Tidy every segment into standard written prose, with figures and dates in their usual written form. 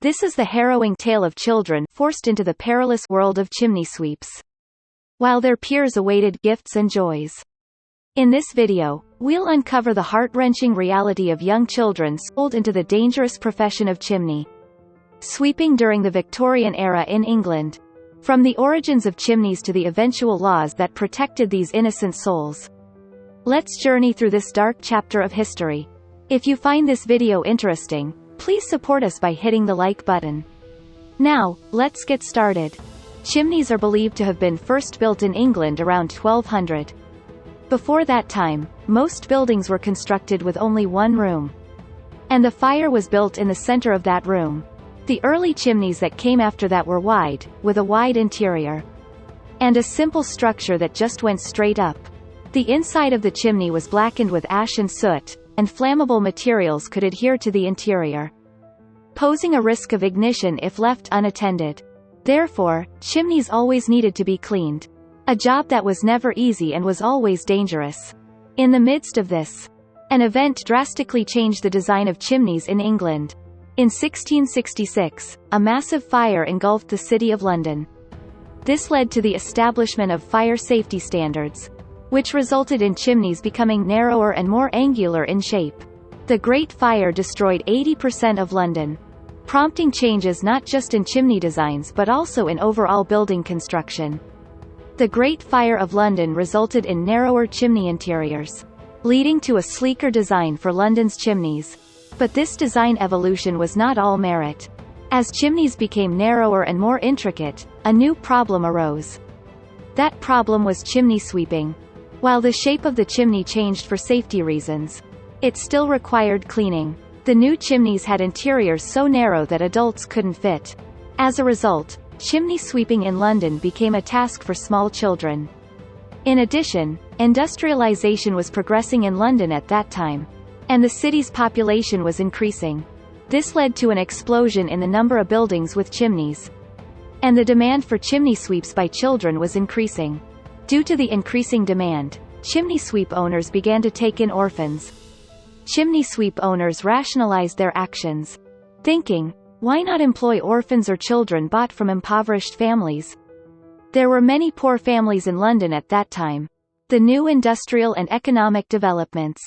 This is the harrowing tale of children forced into the perilous world of chimney sweeps, while their peers awaited gifts and joys. In this video, we'll uncover the heart-wrenching reality of young children sold into the dangerous profession of chimney sweeping during the Victorian era in England. From the origins of chimneys to the eventual laws that protected these innocent souls. Let's journey through this dark chapter of history. If you find this video interesting, please support us by hitting the like button. Now, let's get started. Chimneys are believed to have been first built in England around 1200. Before that time, most buildings were constructed with only one room. And the fire was built in the center of that room. The early chimneys that came after that were wide, with a wide interior. And a simple structure that just went straight up. The inside of the chimney was blackened with ash and soot, and flammable materials could adhere to the interior, posing a risk of ignition if left unattended. Therefore, chimneys always needed to be cleaned. A job that was never easy and was always dangerous. In the midst of this, an event drastically changed the design of chimneys in England. In 1666, a massive fire engulfed the City of London. This led to the establishment of fire safety standards, which resulted in chimneys becoming narrower and more angular in shape. The Great Fire destroyed 80% of London, prompting changes not just in chimney designs but also in overall building construction. The Great Fire of London resulted in narrower chimney interiors, leading to a sleeker design for London's chimneys. But this design evolution was not all merit. As chimneys became narrower and more intricate, a new problem arose. That problem was chimney sweeping. While the shape of the chimney changed for safety reasons, it still required cleaning. The new chimneys had interiors so narrow that adults couldn't fit. As a result, chimney sweeping in London became a task for small children. In addition, industrialization was progressing in London at that time, and the city's population was increasing. This led to an explosion in the number of buildings with chimneys, and the demand for chimney sweeps by children was increasing. Due to the increasing demand, chimney sweep owners began to take in orphans. Chimney sweep owners rationalized their actions, thinking, why not employ orphans or children bought from impoverished families? There were many poor families in London at that time. The new industrial and economic developments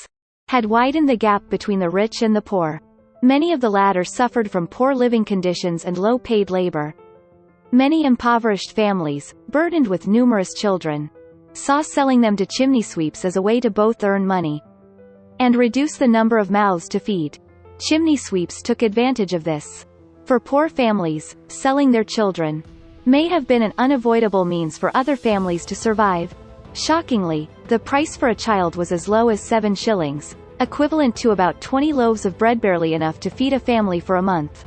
had widened the gap between the rich and the poor. Many of the latter suffered from poor living conditions and low-paid labor. Many impoverished families, burdened with numerous children, saw selling them to chimney sweeps as a way to both earn money and reduce the number of mouths to feed. Chimney sweeps took advantage of this. For poor families, selling their children may have been an unavoidable means for other families to survive. Shockingly, the price for a child was as low as 7 shillings, equivalent to about 20 loaves of bread, barely enough to feed a family for a month.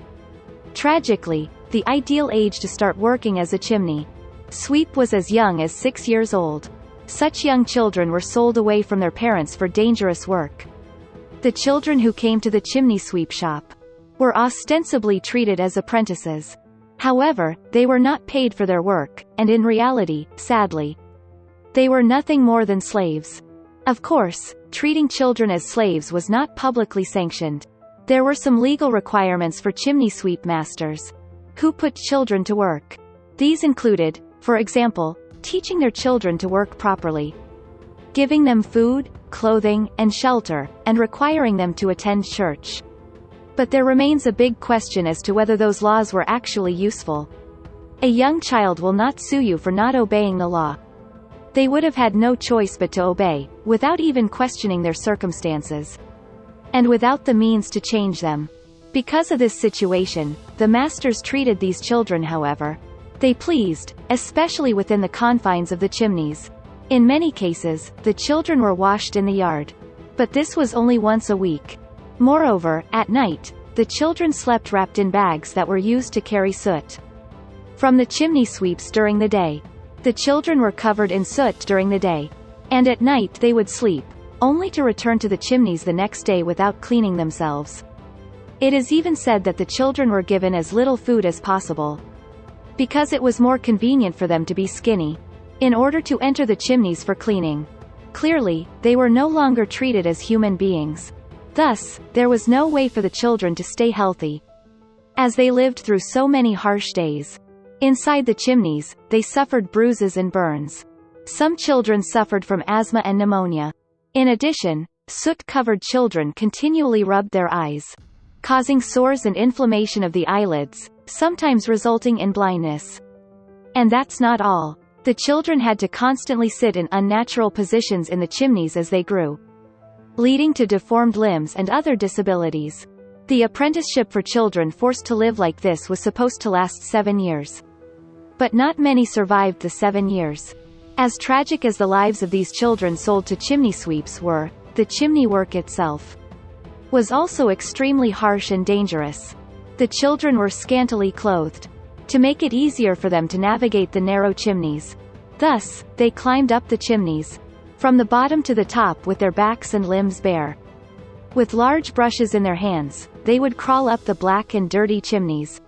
Tragically, the ideal age to start working as a chimney sweep was as young as 6 years old. Such young children were sold away from their parents for dangerous work. The children who came to the chimney sweep shop were ostensibly treated as apprentices. However, they were not paid for their work, and in reality, sadly, they were nothing more than slaves. Of course, treating children as slaves was not publicly sanctioned. There were some legal requirements for chimney sweep masters who put children to work. These included, for example, teaching their children to work properly, giving them food, clothing, and shelter, and requiring them to attend church. But there remains a big question as to whether those laws were actually useful. A young child will not sue you for not obeying the law. They would have had no choice but to obey, without even questioning their circumstances, and without the means to change them. Because of this situation, the masters treated these children however they pleased, especially within the confines of the chimneys. In many cases, the children were washed in the yard. But this was only once a week. Moreover, at night, the children slept wrapped in bags that were used to carry soot from the chimney sweeps during the day. The children were covered in soot during the day, and at night they would sleep, only to return to the chimneys the next day without cleaning themselves. It is even said that the children were given as little food as possible, because it was more convenient for them to be skinny, in order to enter the chimneys for cleaning. Clearly, they were no longer treated as human beings. Thus, there was no way for the children to stay healthy. as they lived through so many harsh days. Inside the chimneys, they suffered bruises and burns. Some children suffered from asthma and pneumonia. In addition, soot-covered children continually rubbed their eyes, causing sores and inflammation of the eyelids, sometimes resulting in blindness. And that's not all. The children had to constantly sit in unnatural positions in the chimneys as they grew, leading to deformed limbs and other disabilities. The apprenticeship for children forced to live like this was supposed to last 7 years. But not many survived the 7 years. As tragic as the lives of these children sold to chimney sweeps were, the chimney work itself was also extremely harsh and dangerous. The children were scantily clothed, to make it easier for them to navigate the narrow chimneys. Thus, they climbed up the chimneys, from the bottom to the top with their backs and limbs bare. With large brushes in their hands, they would crawl up the black and dirty chimneys,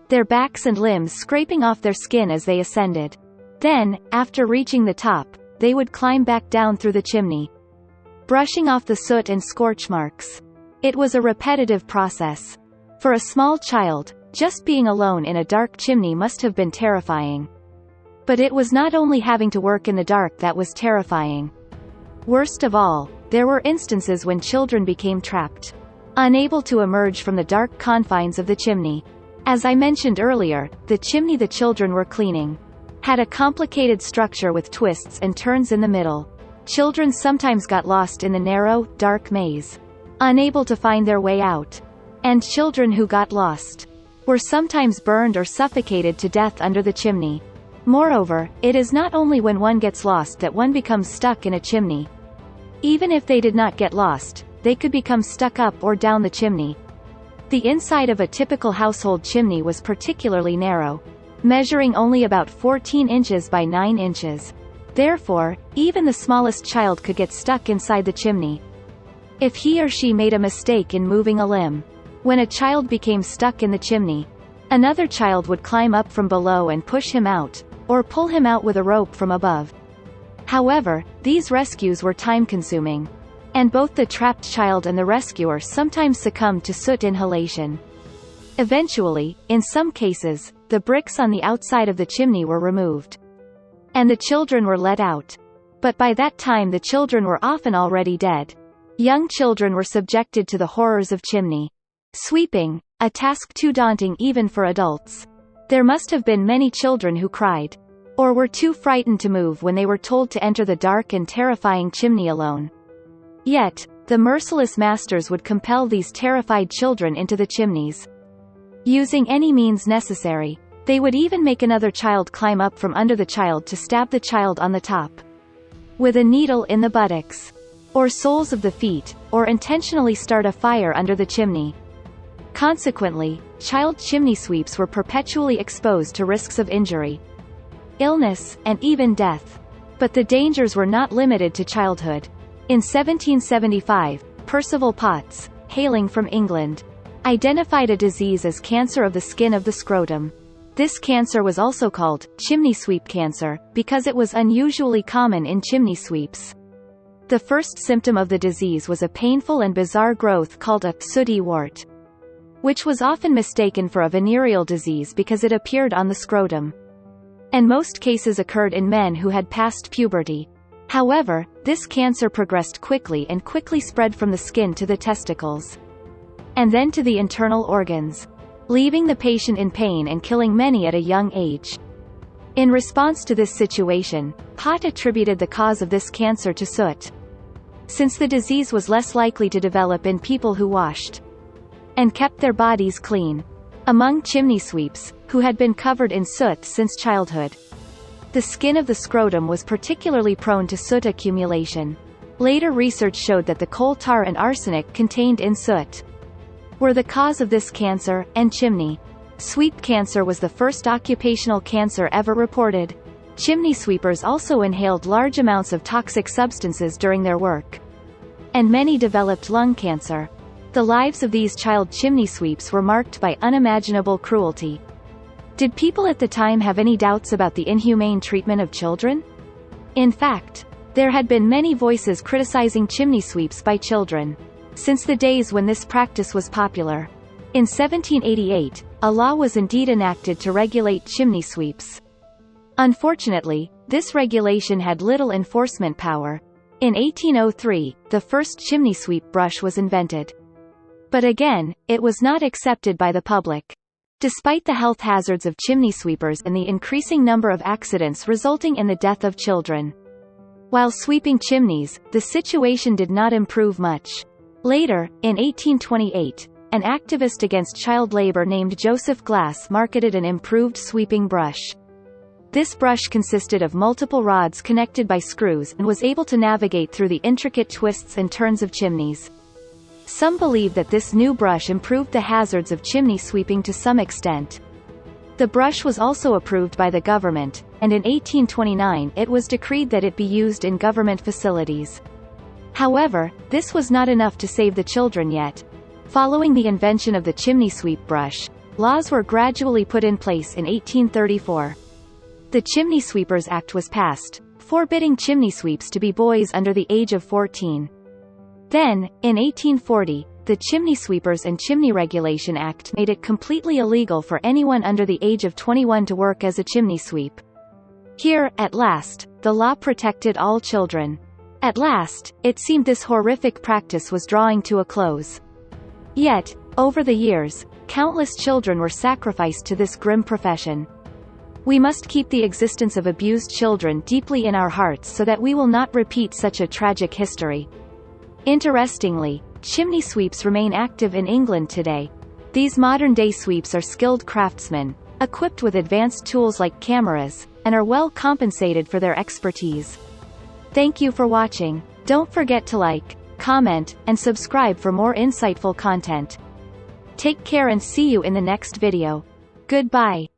their backs and limbs scraping off their skin as they ascended. Then, after reaching the top, they would climb back down through the chimney, brushing off the soot and scorch marks. It was a repetitive process. For a small child, just being alone in a dark chimney must have been terrifying. But it was not only having to work in the dark that was terrifying. Worst of all, there were instances when children became trapped, unable to emerge from the dark confines of the chimney. As I mentioned earlier, the chimney the children were cleaning had a complicated structure with twists and turns in the middle. Children sometimes got lost in the narrow, dark maze, unable to find their way out. And children who got lost were sometimes burned or suffocated to death under the chimney. Moreover, it is not only when one gets lost that one becomes stuck in a chimney. Even if they did not get lost, they could become stuck up or down the chimney. The inside of a typical household chimney was particularly narrow, measuring only about 14 inches by 9 inches. Therefore, even the smallest child could get stuck inside the chimney if he or she made a mistake in moving a limb. When a child became stuck in the chimney, another child would climb up from below and push him out, or pull him out with a rope from above. However, these rescues were time-consuming, and both the trapped child and the rescuer sometimes succumbed to soot inhalation. Eventually, in some cases, the bricks on the outside of the chimney were removed, and the children were let out. But by that time the children were often already dead. Young children were subjected to the horrors of chimney sweeping, a task too daunting even for adults. There must have been many children who cried, or were too frightened to move when they were told to enter the dark and terrifying chimney alone. Yet, the merciless masters would compel these terrified children into the chimneys, using any means necessary. They would even make another child climb up from under the child to stab the child on the top with a needle in the buttocks, or soles of the feet, or intentionally start a fire under the chimney. Consequently, child chimney sweeps were perpetually exposed to risks of injury, illness, and even death. But the dangers were not limited to childhood. In 1775, Percival Potts, hailing from England, identified a disease as cancer of the skin of the scrotum. This cancer was also called chimney sweep cancer, because it was unusually common in chimney sweeps. The first symptom of the disease was a painful and bizarre growth called a sooty wart, which was often mistaken for a venereal disease because it appeared on the scrotum, and most cases occurred in men who had passed puberty. However, this cancer progressed quickly and quickly spread from the skin to the testicles, and then to the internal organs, leaving the patient in pain and killing many at a young age. In response to this situation, Pott attributed the cause of this cancer to soot, since the disease was less likely to develop in people who washed and kept their bodies clean. Among chimney sweeps, who had been covered in soot since childhood, the skin of the scrotum was particularly prone to soot accumulation. Later research showed that the coal tar and arsenic contained in soot were the cause of this cancer, and chimney sweep cancer was the first occupational cancer ever reported. Chimney sweepers also inhaled large amounts of toxic substances during their work, and many developed lung cancer. The lives of these child chimney sweeps were marked by unimaginable cruelty. Did people at the time have any doubts about the inhumane treatment of children? In fact, there had been many voices criticizing chimney sweeps by children since the days when this practice was popular. In 1788, a law was indeed enacted to regulate chimney sweeps. Unfortunately, this regulation had little enforcement power. In 1803, the first chimney sweep brush was invented. But again, it was not accepted by the public. Despite the health hazards of chimney sweepers and the increasing number of accidents resulting in the death of children. While sweeping chimneys, the situation did not improve much. Later, in 1828, an activist against child labor named Joseph Glass marketed an improved sweeping brush. This brush consisted of multiple rods connected by screws and was able to navigate through the intricate twists and turns of chimneys. Some believe that this new brush improved the hazards of chimney sweeping to some extent. The brush was also approved by the government, and in 1829 it was decreed that it be used in government facilities. However, this was not enough to save the children yet. Following the invention of the chimney sweep brush, laws were gradually put in place in 1834. The Chimney Sweepers Act was passed, forbidding chimney sweeps to be boys under the age of 14. Then, in 1840, the Chimney Sweepers and Chimney Regulation Act made it completely illegal for anyone under the age of 21 to work as a chimney sweep. Here, at last, the law protected all children. At last, it seemed this horrific practice was drawing to a close. Yet, over the years, countless children were sacrificed to this grim profession. We must keep the existence of abused children deeply in our hearts so that we will not repeat such a tragic history. Interestingly, chimney sweeps remain active in England today. These modern-day sweeps are skilled craftsmen, equipped with advanced tools like cameras, and are well compensated for their expertise. Thank you for watching. Don't forget to like, comment, and subscribe for more insightful content. Take care and see you in the next video. Goodbye.